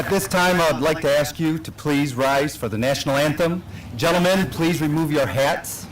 At this time, I'd like to ask you to please rise for the national anthem. Gentlemen, please remove your hats.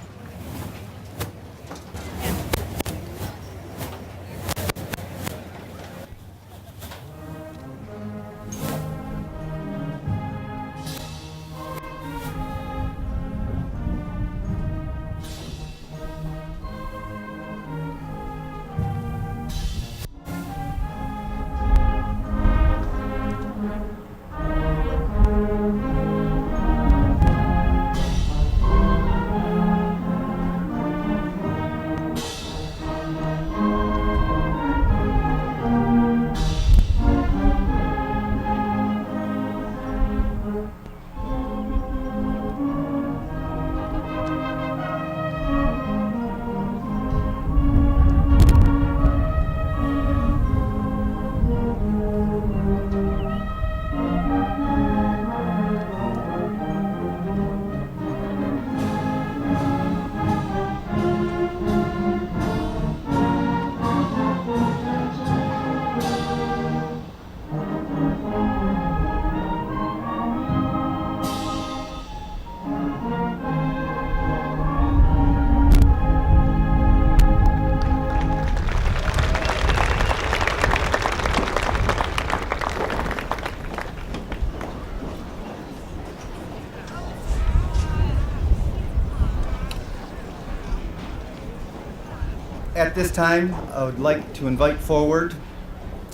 At this time, I would like to invite forward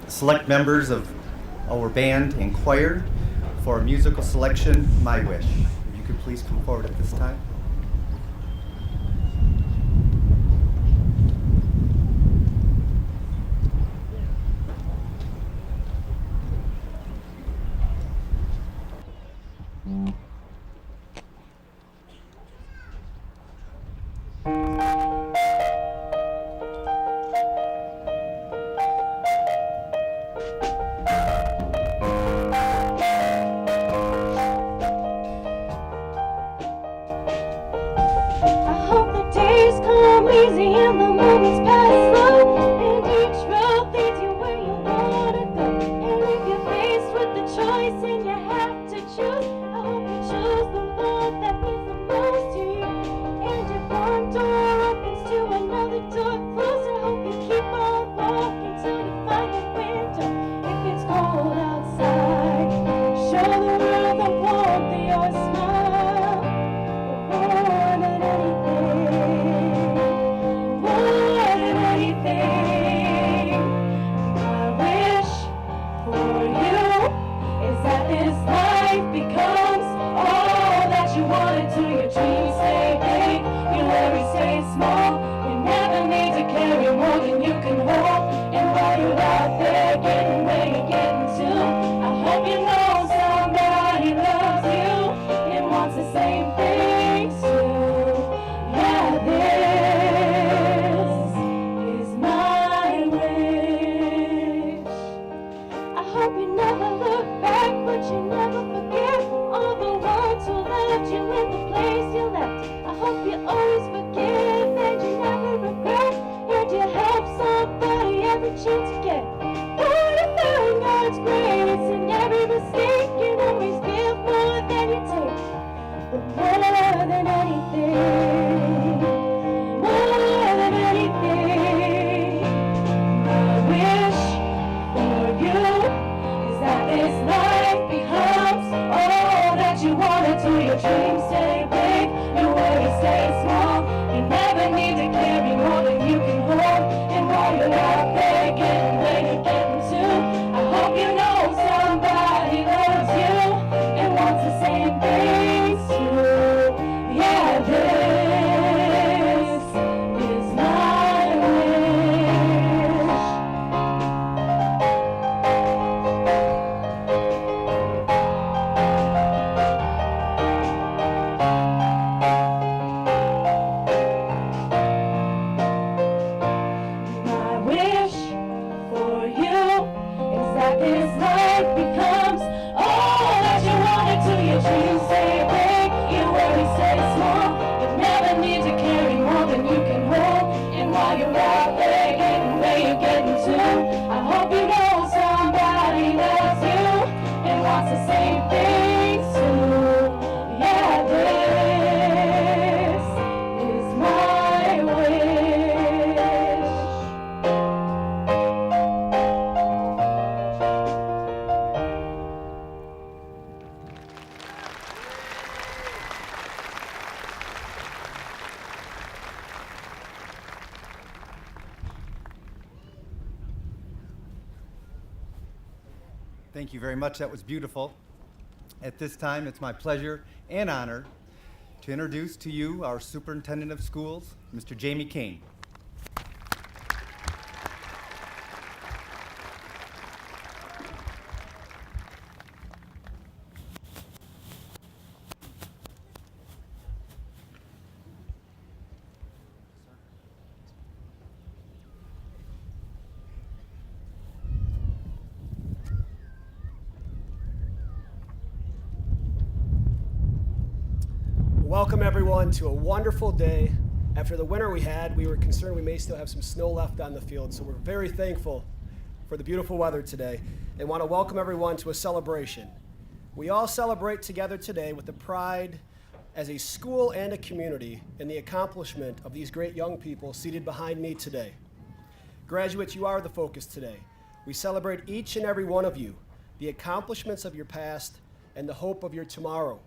select members of our band and choir for a musical selection, My Wish. If you could please come forward at this time. Easy and the moments pass slow, and each road leads you where you wanna go. And if you're faced with the choice and you have to choose, I hope you choose the one that means the most to you. And if one door opens to another door closed, I hope you keep on walking till you find a window. If it's cold outside, show the world the warmth of your smile. More than anything, more than Thank you very much. That was beautiful. At this time, it's my pleasure and honor to introduce to you our Superintendent of Schools, Mr. Jamie Kane. Welcome everyone to a wonderful day. After the winter we had, we were concerned we may still have some snow left on the field, so we're very thankful for the beautiful weather today and want to welcome everyone to a celebration. We all celebrate together today with the pride as a school and a community in the accomplishment of these great young people seated behind me today. Graduates, you are the focus today. We celebrate each and every one of you, the accomplishments of your past and the hope of your tomorrow.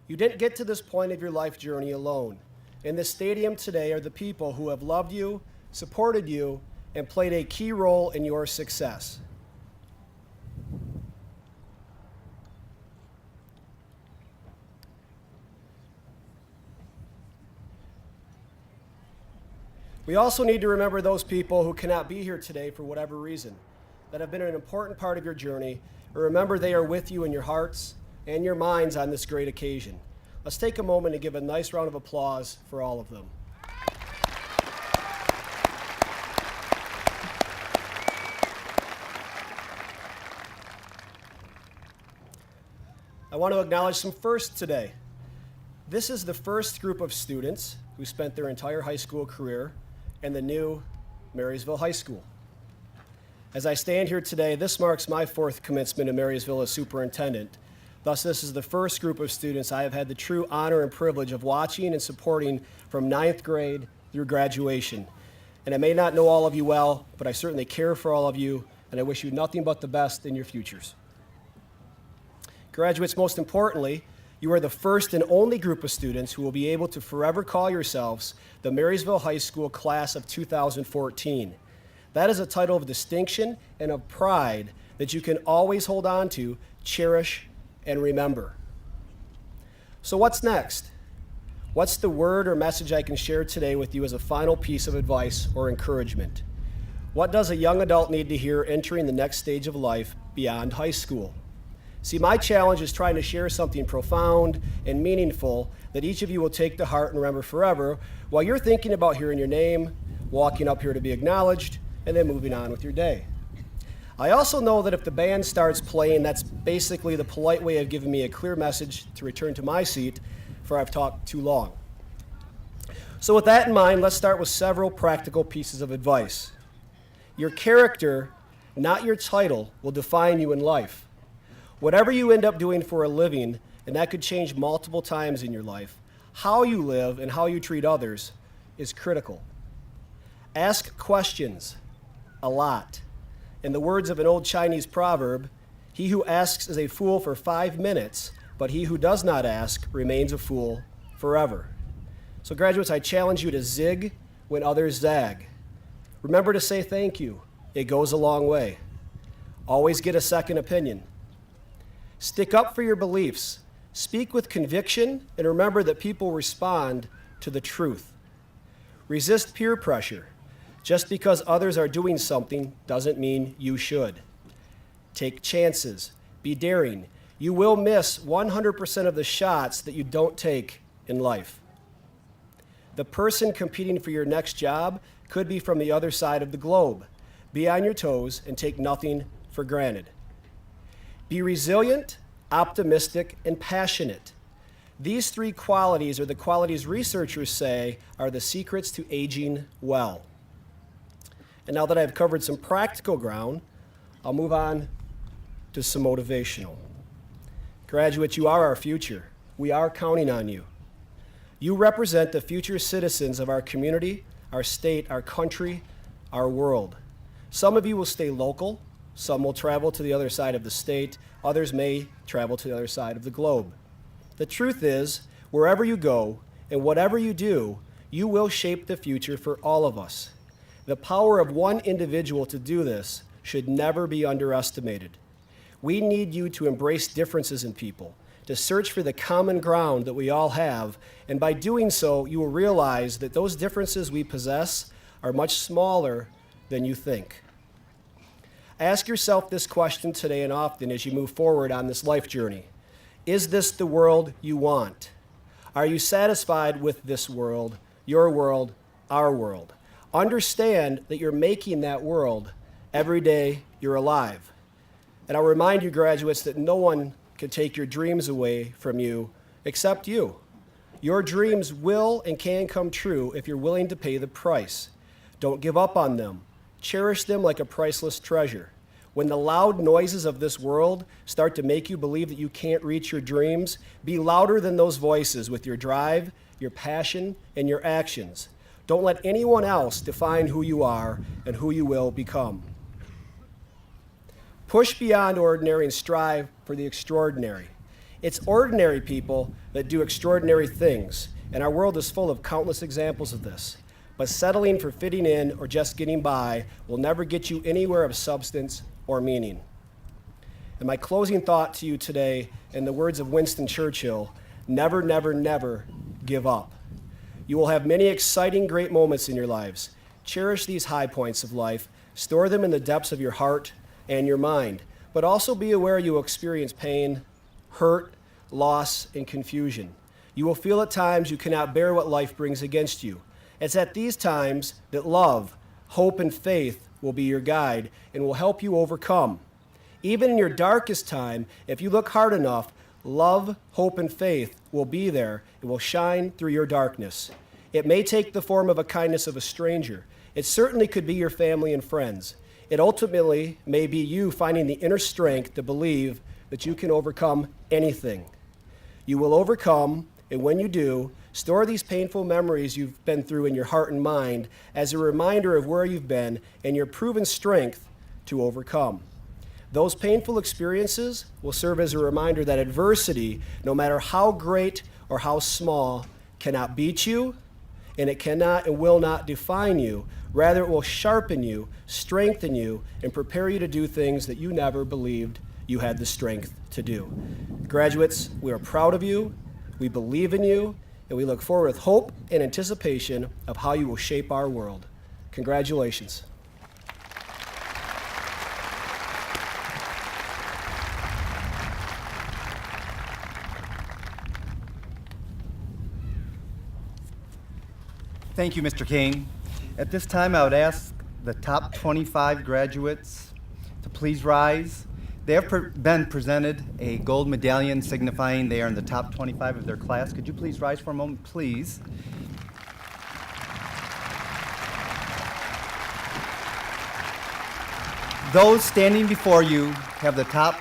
You didn't get to this point of your life journey alone. In this stadium today are the people who have loved you, supported you, and played a key role in your success. We also need to remember those people who cannot be here today for whatever reason, that have been an important part of your journey, and remember they are with you in your hearts and your minds on this great occasion. Let's take a moment to give a nice round of applause for all of them. I want to acknowledge some firsts today. This is the first group of students who spent their entire high school career in the new Marysville High School. As I stand here today, this marks my fourth commencement in Marysville as superintendent. Thus, this is the first group of students I have had the true honor and privilege of watching and supporting from 9th grade through graduation. And I may not know all of you well, but I certainly care for all of you, and I wish you nothing but the best in your futures. Graduates, most importantly, you are the first and only group of students who will be able to forever call yourselves the Marysville High School Class of 2014. That is a title of distinction and of pride that you can always hold on to, cherish, and remember. So what's next? What's the word or message I can share today with you as a final piece of advice or encouragement? What does a young adult need to hear entering the next stage of life beyond high school? See, my challenge is trying to share something profound and meaningful that each of you will take to heart and remember forever while you're thinking about hearing your name, walking up here to be acknowledged, and then moving on with your day. I also know that if the band starts playing, that's basically the polite way of giving me a clear message to return to my seat, for I've talked too long. So with that in mind, let's start with several practical pieces of advice. Your character, not your title, will define you in life. Whatever you end up doing for a living, and that could change multiple times in your life, how you live and how you treat others is critical. Ask questions a lot. In the words of an old Chinese proverb, he who asks is a fool for 5 minutes, but he who does not ask remains a fool forever. So graduates, I challenge you to zig when others zag. Remember to say thank you. It goes a long way. Always get a second opinion. Stick up for your beliefs. Speak with conviction, and remember that people respond to the truth. Resist peer pressure. Just because others are doing something doesn't mean you should. Take chances. Be daring. You will miss 100% of the shots that you don't take in life. The person competing for your next job could be from the other side of the globe. Be on your toes and take nothing for granted. Be resilient, optimistic, and passionate. These three qualities are the qualities researchers say are the secrets to aging well. And now that I've covered some practical ground, I'll move on to some motivational. Graduates, you are our future. We are counting on you. You represent the future citizens of our community, our state, our country, our world. Some of you will stay local, some will travel to the other side of the state, others may travel to the other side of the globe. The truth is, wherever you go and whatever you do, you will shape the future for all of us. The power of one individual to do this should never be underestimated. We need you to embrace differences in people, to search for the common ground that we all have, and by doing so, you will realize that those differences we possess are much smaller than you think. Ask yourself this question today and often as you move forward on this life journey. Is this the world you want? Are you satisfied with this world, your world, our world? Understand that you're making that world every day you're alive. And I'll remind you, graduates, that no one can take your dreams away from you except you. Your dreams will and can come true if you're willing to pay the price. Don't give up on them. Cherish them like a priceless treasure. When the loud noises of this world start to make you believe that you can't reach your dreams, be louder than those voices with your drive, your passion, and your actions. Don't let anyone else define who you are and who you will become. Push beyond ordinary and strive for the extraordinary. It's ordinary people that do extraordinary things, and our world is full of countless examples of this. But settling for fitting in or just getting by will never get you anywhere of substance or meaning. And my closing thought to you today, in the words of Winston Churchill, never, never, never give up. You will have many exciting, great moments in your lives. Cherish these high points of life, store them in the depths of your heart and your mind, but also be aware you will experience pain, hurt, loss, and confusion. You will feel at times you cannot bear what life brings against you. It's at these times that love, hope, and faith will be your guide and will help you overcome. Even in your darkest time, if you look hard enough, love, hope, and faith will be there and will shine through your darkness. It may take the form of a kindness of a stranger. It certainly could be your family and friends. It ultimately may be you finding the inner strength to believe that you can overcome anything. You will overcome, and when you do, store these painful memories you've been through in your heart and mind as a reminder of where you've been and your proven strength to overcome. Those painful experiences will serve as a reminder that adversity, no matter how great or how small, cannot beat you, and it cannot and will not define you. Rather, it will sharpen you, strengthen you, and prepare you to do things that you never believed you had the strength to do. Graduates, we are proud of you, we believe in you, and we look forward with hope and anticipation of how you will shape our world. Congratulations. Thank you, Mr. Kane. At this time, I would ask the top 25 graduates to please rise. They have been presented a gold medallion signifying they are in the top 25 of their class. Could you please rise for a moment, please? Those standing before you have the top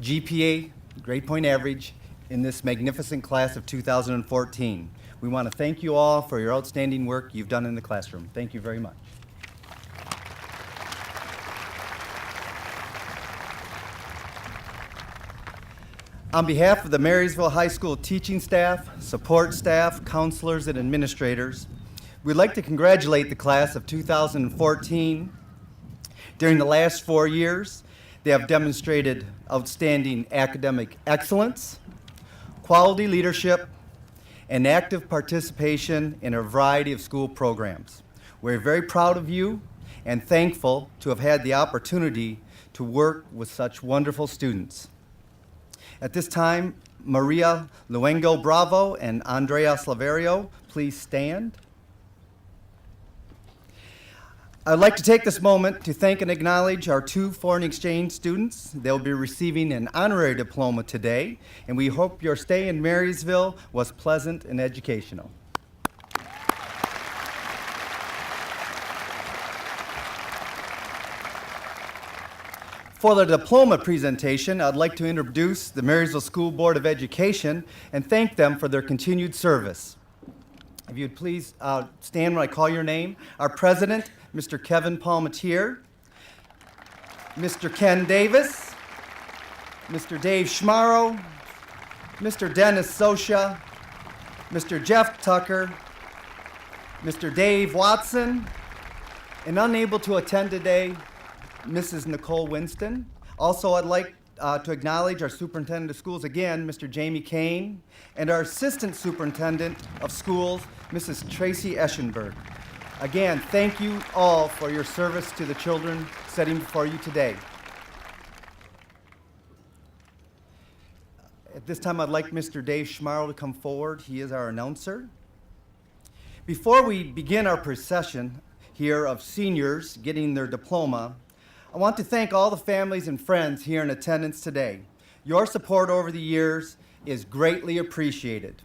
GPA, grade point average, in this magnificent class of 2014. We want to thank you all for your outstanding work you've done in the classroom. Thank you very much. On behalf of the Marysville High School teaching staff, support staff, counselors, and administrators, we'd like to congratulate the class of 2014. During the last 4 years, they have demonstrated outstanding academic excellence, quality leadership, and active participation in a variety of school programs. We're very proud of you and thankful to have had the opportunity to work with such wonderful students. At this time, Maria Luengo Bravo and Andrea Slaverio, please stand. I'd like to take this moment to thank and acknowledge our 2 foreign exchange students. They'll be receiving an honorary diploma today, and we hope your stay in Marysville was pleasant and educational. For the diploma presentation, I'd like to introduce the Marysville School Board of Education and thank them for their continued service. If you'd please stand when I call your name. Our president, Mr. Kevin Palmatier, Mr. Ken Davis, Mr. Dave Schmaro, Mr. Dennis Sosha, Mr. Jeff Tucker, Mr. Dave Watson, and unable to attend today, Mrs. Nicole Winston. Also, I'd like to acknowledge our Superintendent of Schools again, Mr. Jamie Kane, and our Assistant Superintendent of Schools, Mrs. Tracy Eschenberg. Again, thank you all for your service to the children sitting before you today. At this time, I'd like Mr. Dave Schmarl to come forward. He is our announcer. Before we begin our procession here of seniors getting their diploma, I want to thank all the families and friends here in attendance today. Your support over the years is greatly appreciated.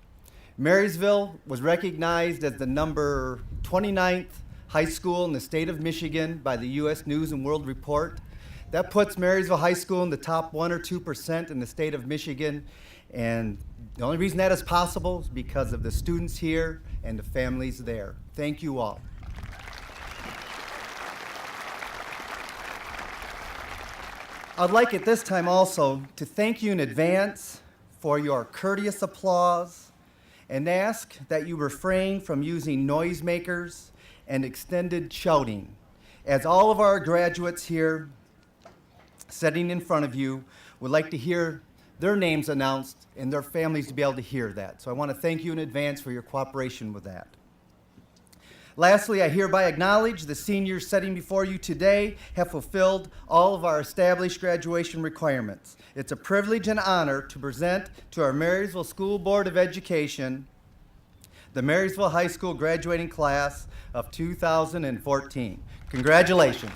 Marysville was recognized as the number 29th high school in the state of Michigan by the U.S. News and World Report. That puts Marysville High School in the top 1 or 2% in the state of Michigan. And the only reason that is possible is because of the students here and the families there. Thank you all. I'd like at this time also to thank you in advance for your courteous applause and ask that you refrain from using noisemakers and extended shouting, as all of our graduates here sitting in front of you would like to hear their names announced and their families to be able to hear that. So I want to thank you in advance for your cooperation with that. Lastly, I hereby acknowledge the seniors sitting before you today have fulfilled all of our established graduation requirements. It's a privilege and honor to present to our Marysville School Board of Education the Marysville High School graduating class of 2014. Congratulations.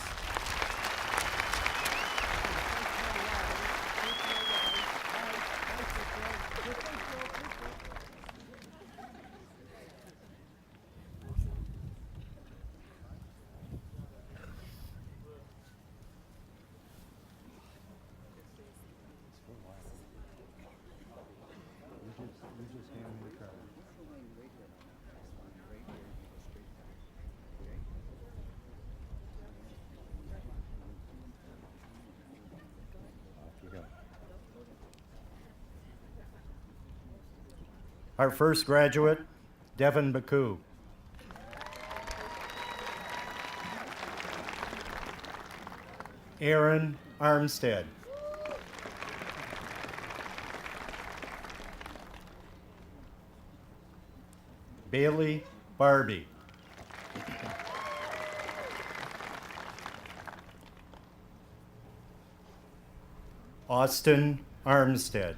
Our first graduate, Devin Baku. Aaron Armstead. Bailey Barbie. Austin Armstead.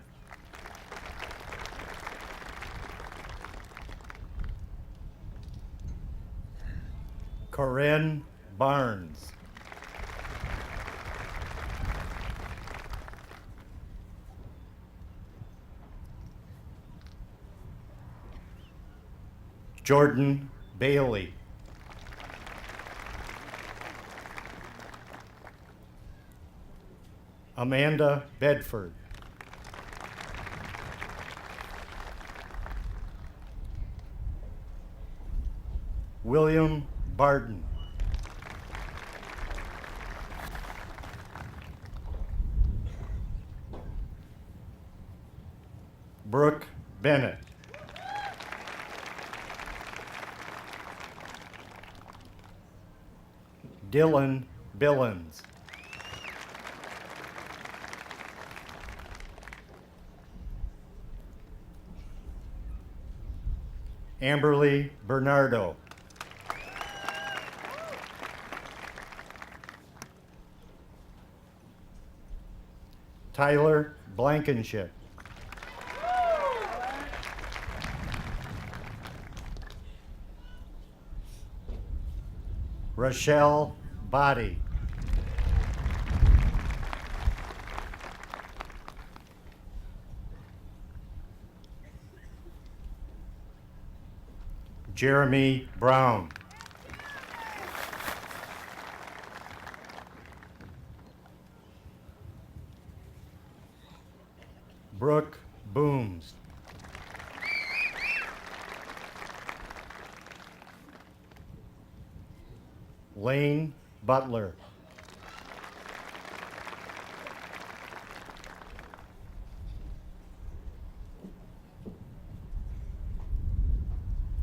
Corinne Barnes. Jordan Bailey. Amanda Bedford. William Barton. Brooke Bennett. Dylan Billings. Amberly Bernardo. Tyler Blankenship. Rochelle Body. Jeremy Brown. Brooke Booms. Lane Butler.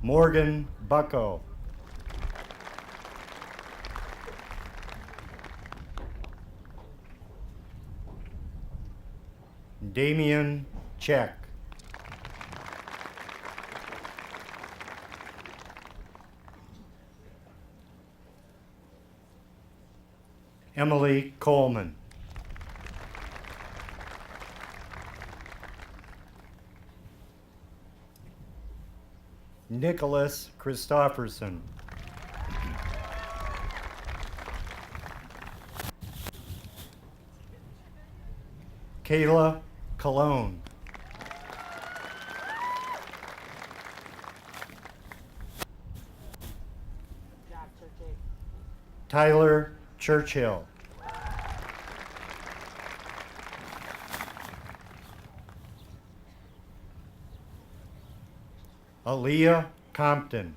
Morgan Bucko. Damian Check. Emily Coleman. Nicholas Christofferson. Kayla Cologne. Tyler Churchill. Aaliyah Compton.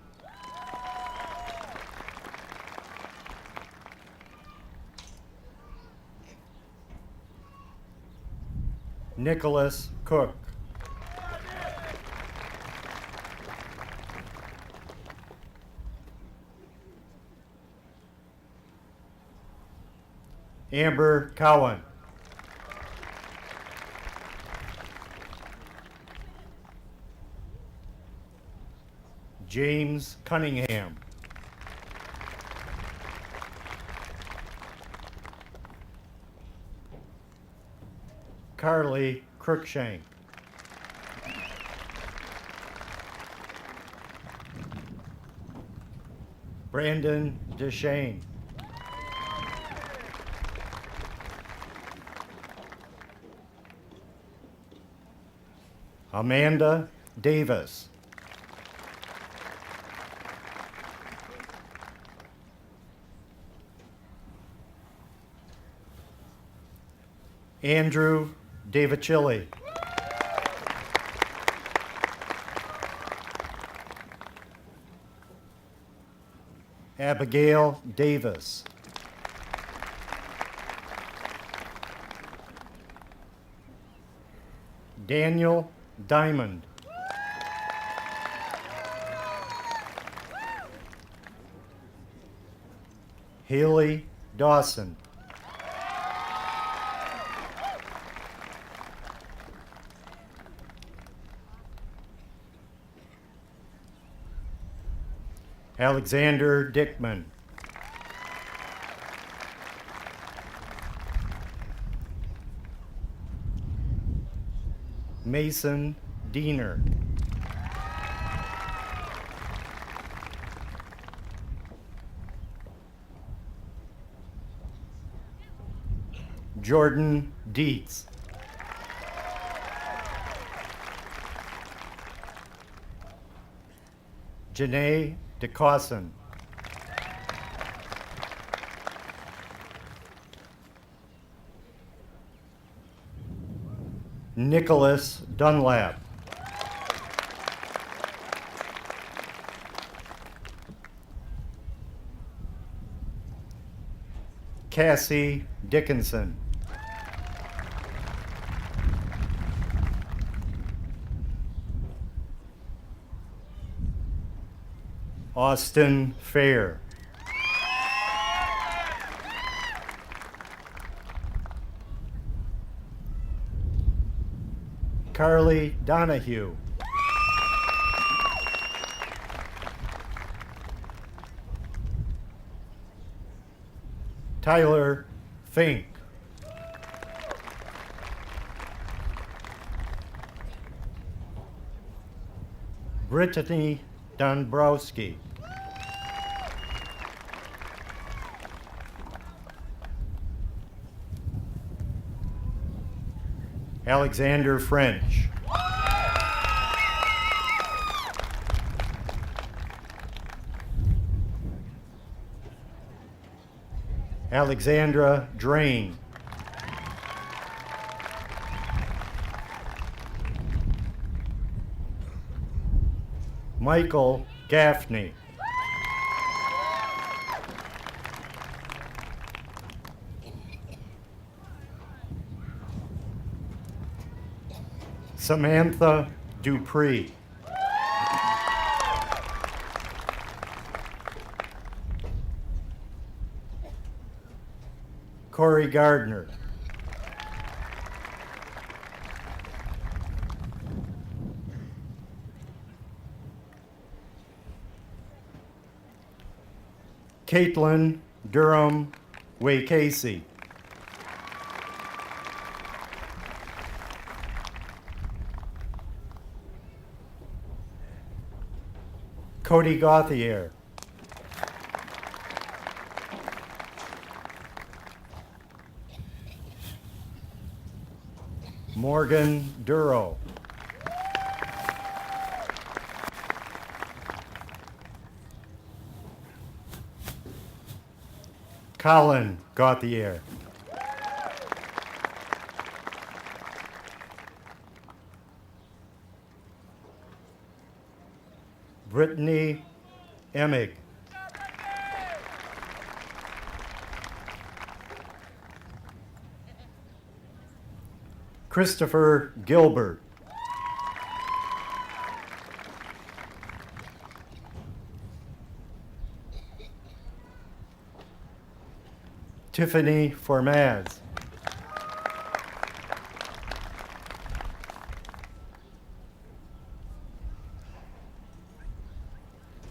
Nicholas Cook. Amber Cowan. James Cunningham. Carly Cruikshank. Brandon DeShane. Amanda Davis. Andrew Davicilli. Abigail Davis. Daniel Diamond. Haley Dawson. Alexander Dickman. Mason Diener. Jordan Dietz. Janae DeCosson. Nicholas Dunlap. Cassie Dickinson. Austin Fair. Carly Donahue. Tyler Fink. Brittany Dombrowski. Alexander French. Alexandra Drain. Michael Gaffney. Samantha Dupree. Corey Gardner. Caitlin Durham Way Casey. Cody Gauthier. Morgan Duro. Colin Gauthier. Brittany Emig. Christopher Gilbert. Tiffany Formaz.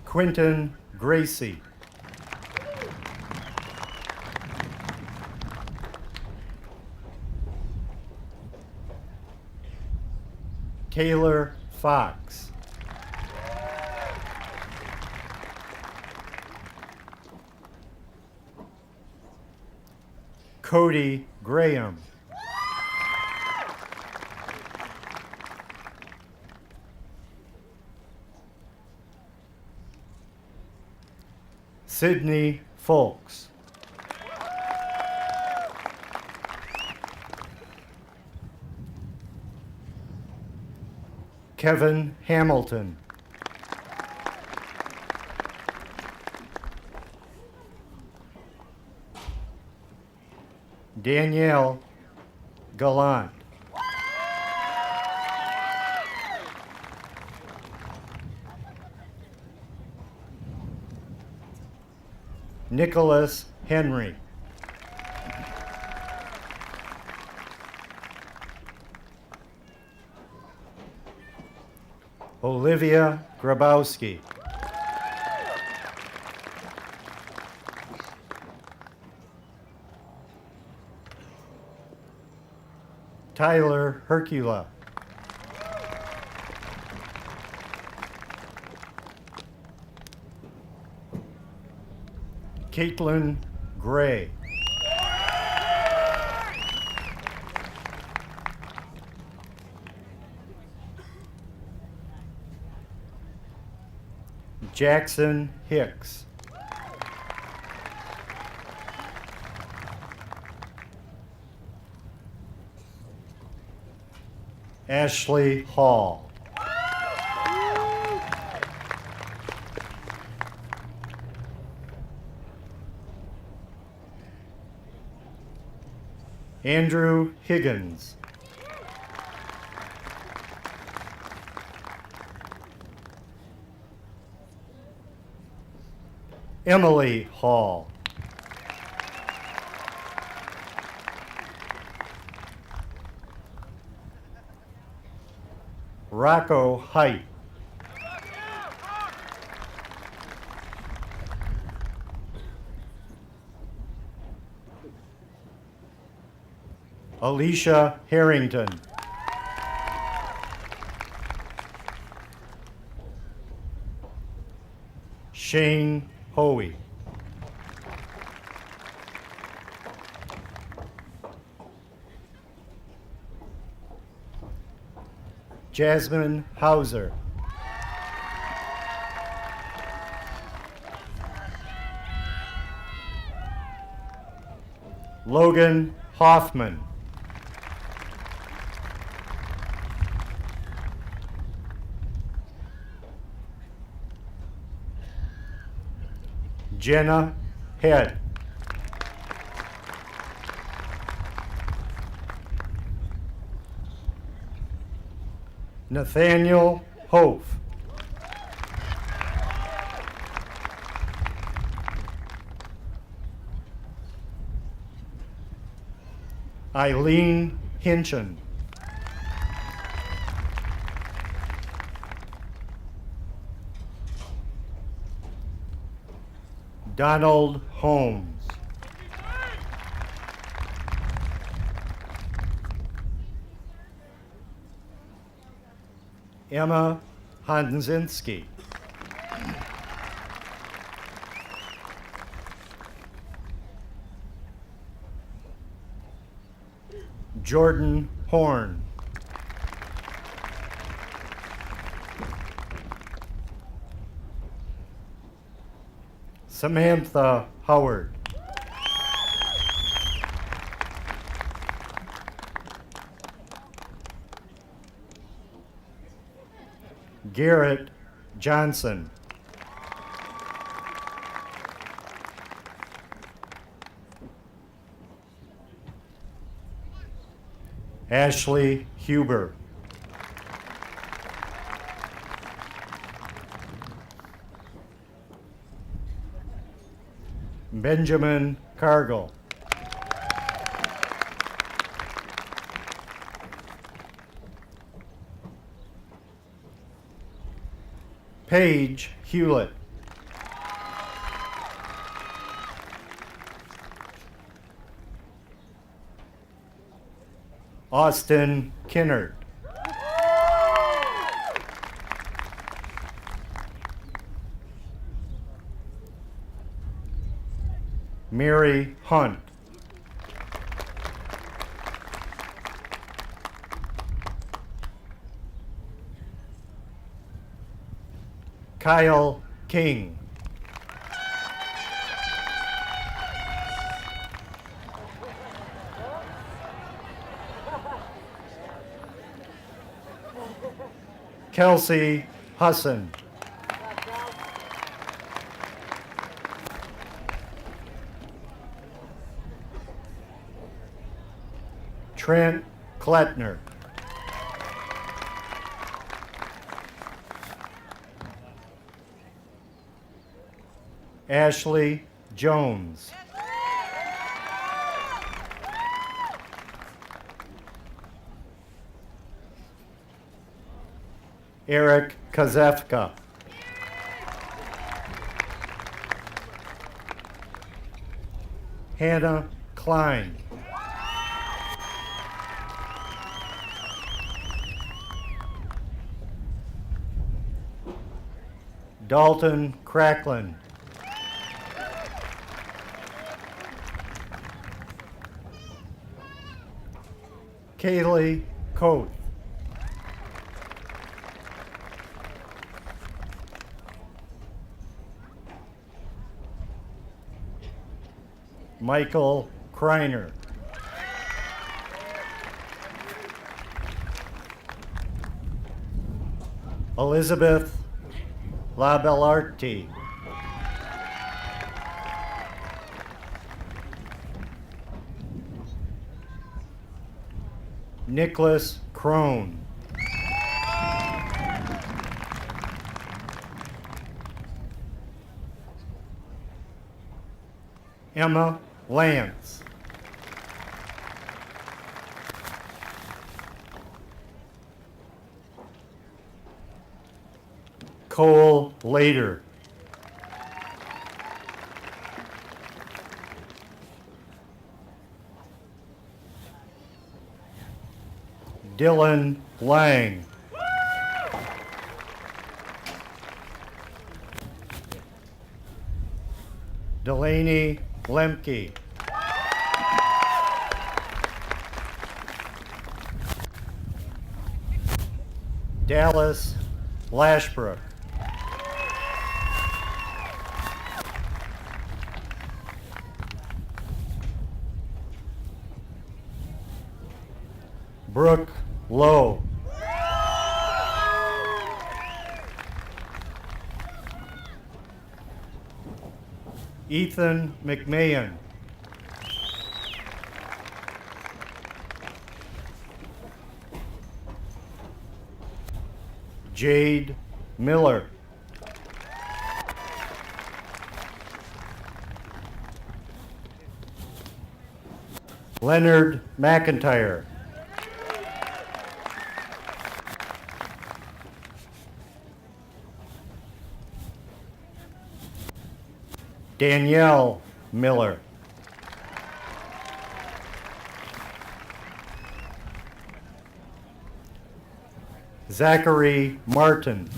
Quentin Gracie. Taylor Fox. Cody Graham. Sydney Folks. Kevin Hamilton. Danielle Gallant. Nicholas Henry. Olivia Grabowski. Tyler Hercula. Caitlin Gray. Jackson Hicks. Ashley Hall. Andrew Higgins. Emily Hall. Rocco Height. Alicia Harrington. Shane Hoey. Jasmine Hauser. Logan Hoffman. Jenna Head. Nathaniel Hof. Eileen Hinchin. Donald Holmes. Emma Honzinski. Jordan Horn. Samantha Howard. Garrett Johnson. Ashley Huber. Benjamin Cargill. Paige Hewlett. Austin Kinnard. Mary Hunt. Kyle King. Kelsey Husson. Trent Klettner. Ashley Jones. Eric Kazefka. Hannah Klein. Dalton Cracklin. Kaylee Coates. Michael Kreiner. Elizabeth LaBellarti. Nicholas Crone. Emma Lance. Cole Lader. Dylan Lang. Delaney Lemke. Dallas Lashbrook. Brooke Lowe. Ethan McMahon. Jade Miller. Leonard McIntyre. Danielle Miller. Zachary Martin.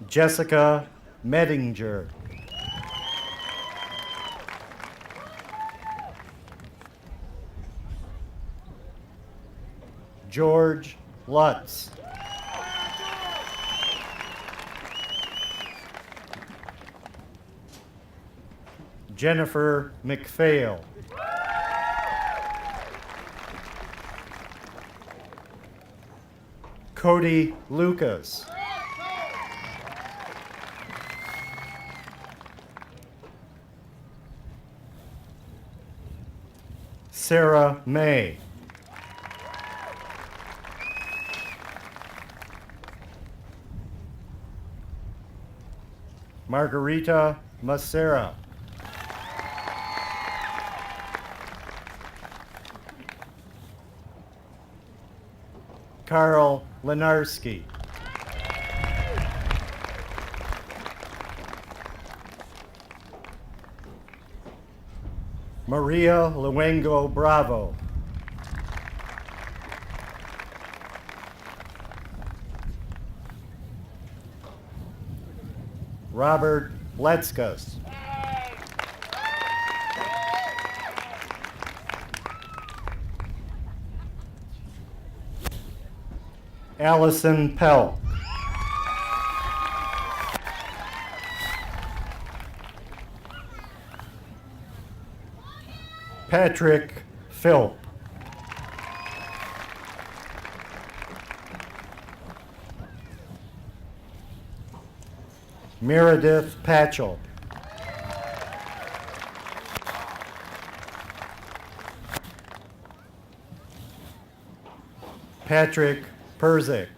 Jessica Medinger. George Lutz. Jennifer McPhail. Cody Lucas. Sarah May. Margarita Macera. Carl Lenarski. Maria Luengo Bravo. Robert Letzkus. Allison Pell. Patrick Philp. Meredith Patchell. Patrick Perzik.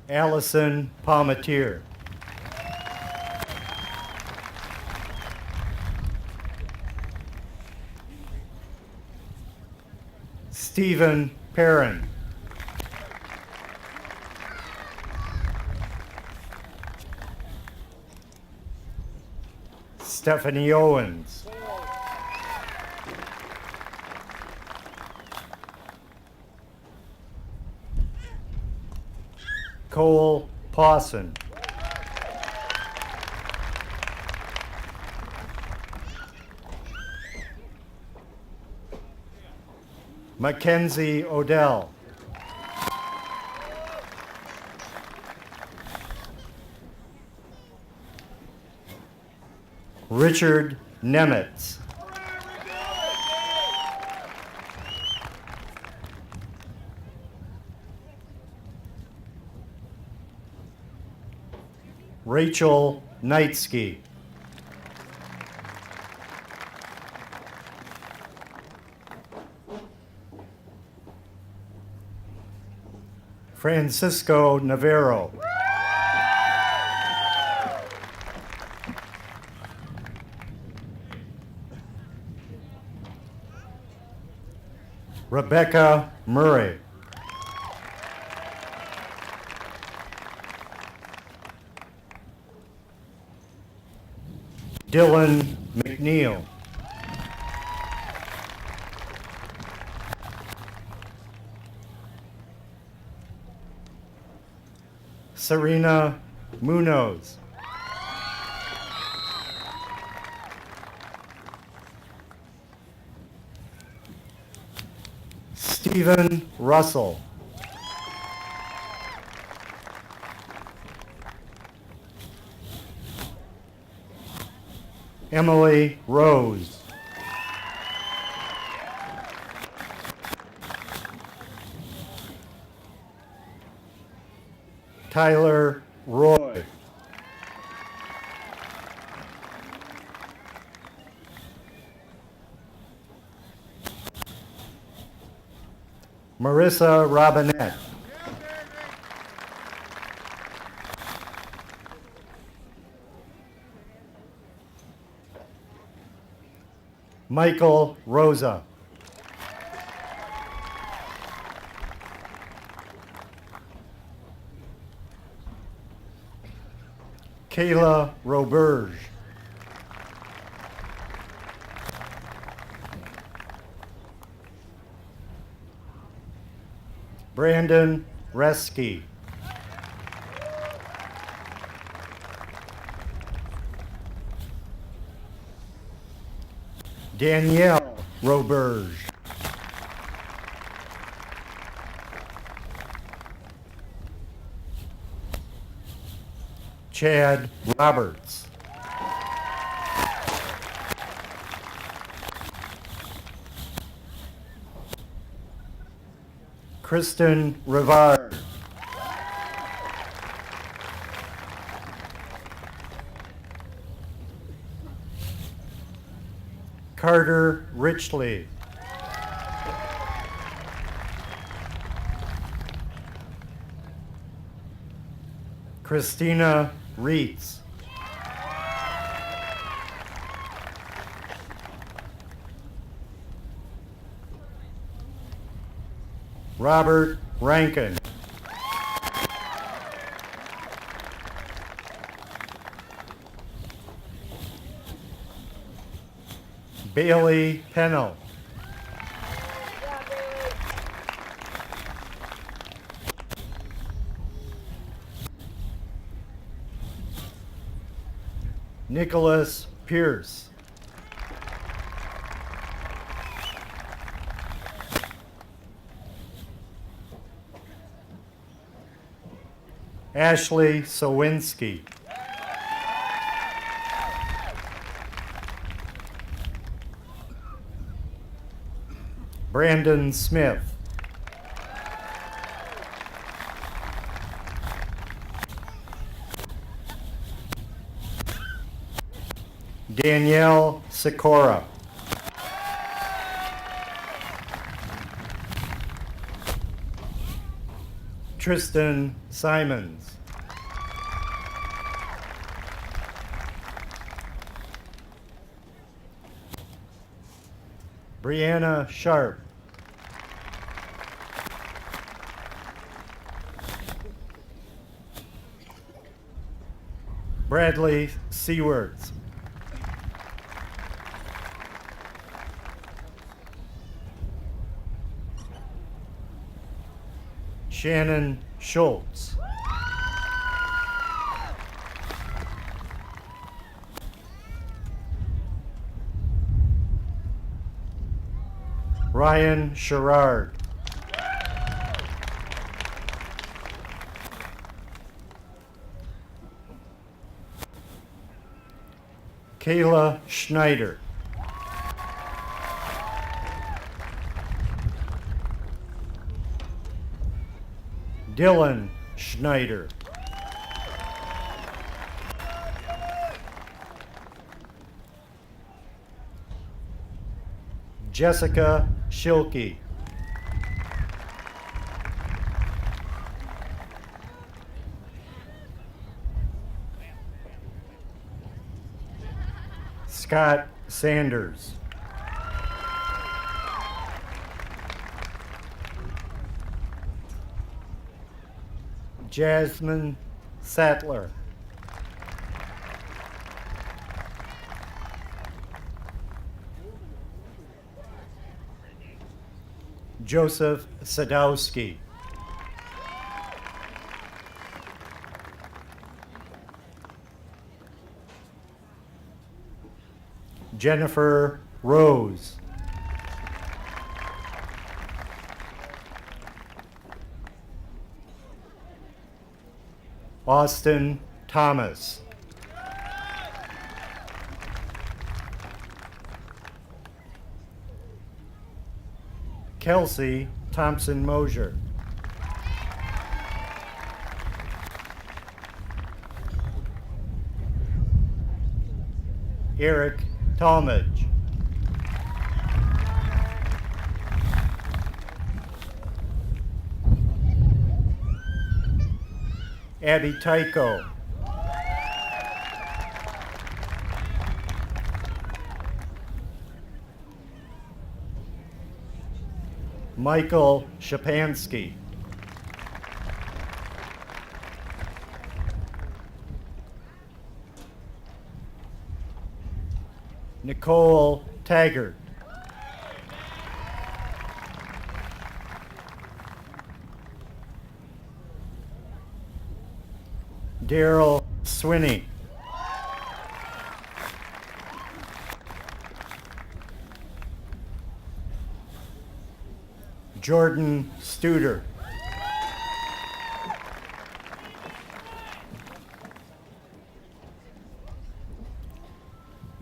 Allison Palmatier. Stephen Perrin. Stephanie Owens. Cole Pawson. Mackenzie Odell. Richard Nemitz. Rachel Knightsky. Francisco Navarro. Rebecca Murray. Dylan McNeil. Serena Munoz. Stephen Russell. Emily Rose. Tyler Roy. Marissa Robinette. Michael Rosa. Kayla Roberge. Brandon Reski. Danielle Roberge. Chad Roberts. Kristen Rivard. Carter Richley. Christina Reitz. Robert Rankin. Bailey Pennell. Nicholas Pierce. Ashley Sowinski. Brandon Smith. Danielle Sikora. Tristan Simons. Brianna Sharp. Bradley Seawards. Shannon Schultz. Ryan Sherrard. Kayla Schneider. Dylan Schneider. Jessica Schilke. Scott Sanders. Jasmine Sattler. Joseph Sadowski. Jennifer Rose. Austin Thomas. Kelsey Thompson Mosier. Eric Talmadge. Abby Tycho. Michael Shapansky. Nicole Taggart. Daryl Swinney. Jordan Studer.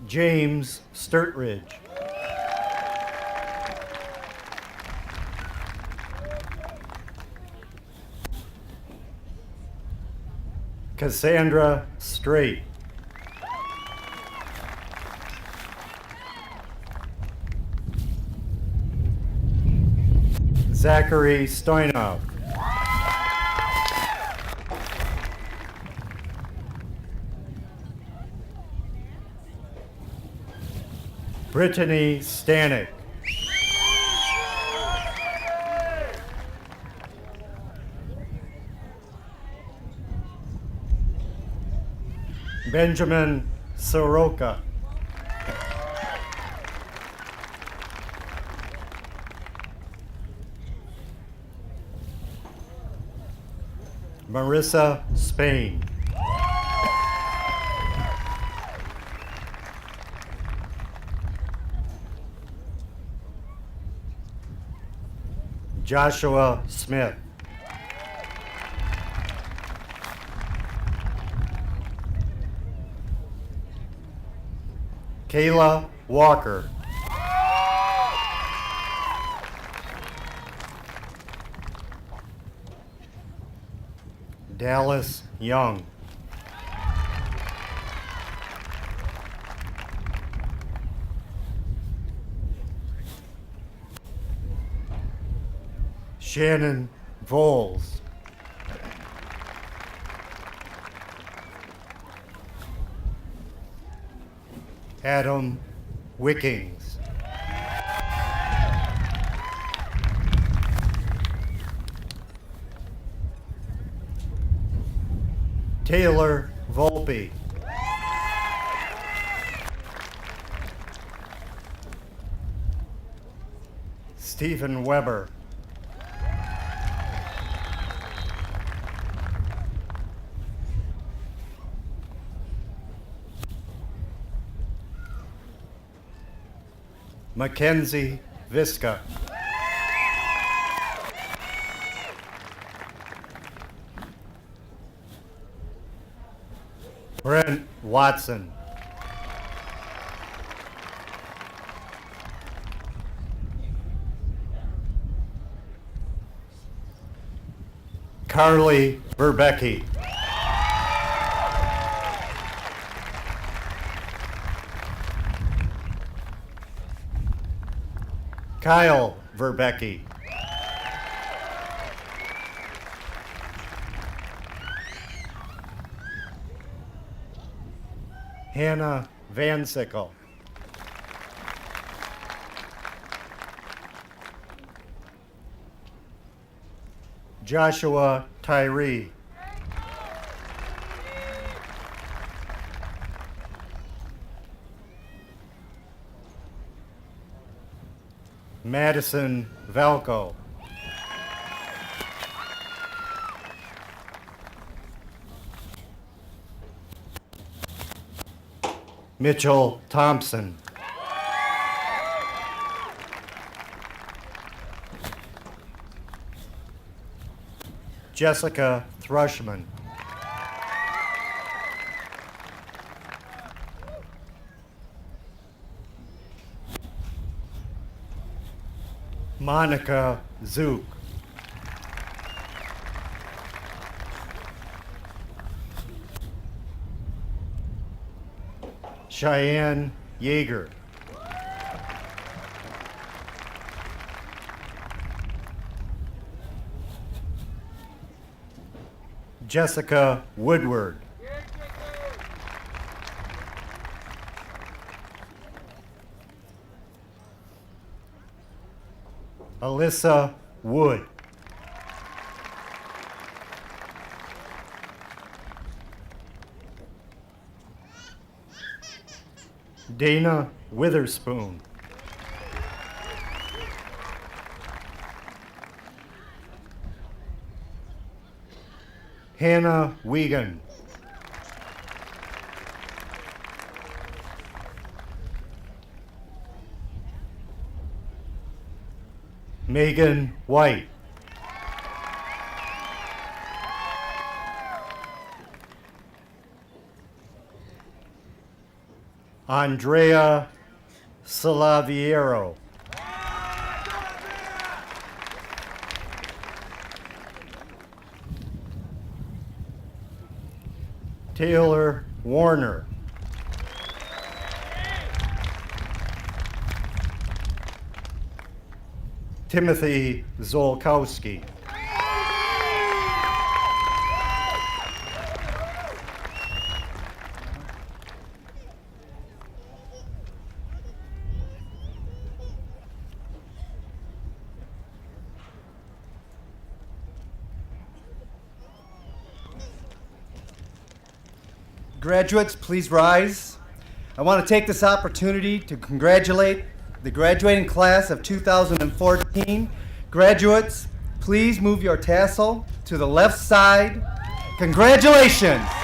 James Sturtridge. Cassandra Straight. Zachary Stoyanov. Brittany Stanek. Benjamin Soroka. Marissa Spain. Joshua Smith. Kayla Walker. Dallas Young. Shannon Voles. Adam Wickings. Taylor Volpe. Stephen Weber. Mackenzie Visca. Brent Watson. Carly Verbecki. Kyle Verbecki. Hannah Van Sickle. Joshua Tyree. Madison Valco. Mitchell Thompson. Jessica Thrushman. Monica Zook. Cheyenne Yeager. Jessica Woodward. Alyssa Wood. Dana Witherspoon. Hannah Wiegand. Megan White. Andrea Salaviero. Taylor Warner. Timothy Zolkowski. Graduates, please rise. I want to take this opportunity to congratulate the graduating class of 2014. Graduates, please move your tassel to the left side. Congratulations!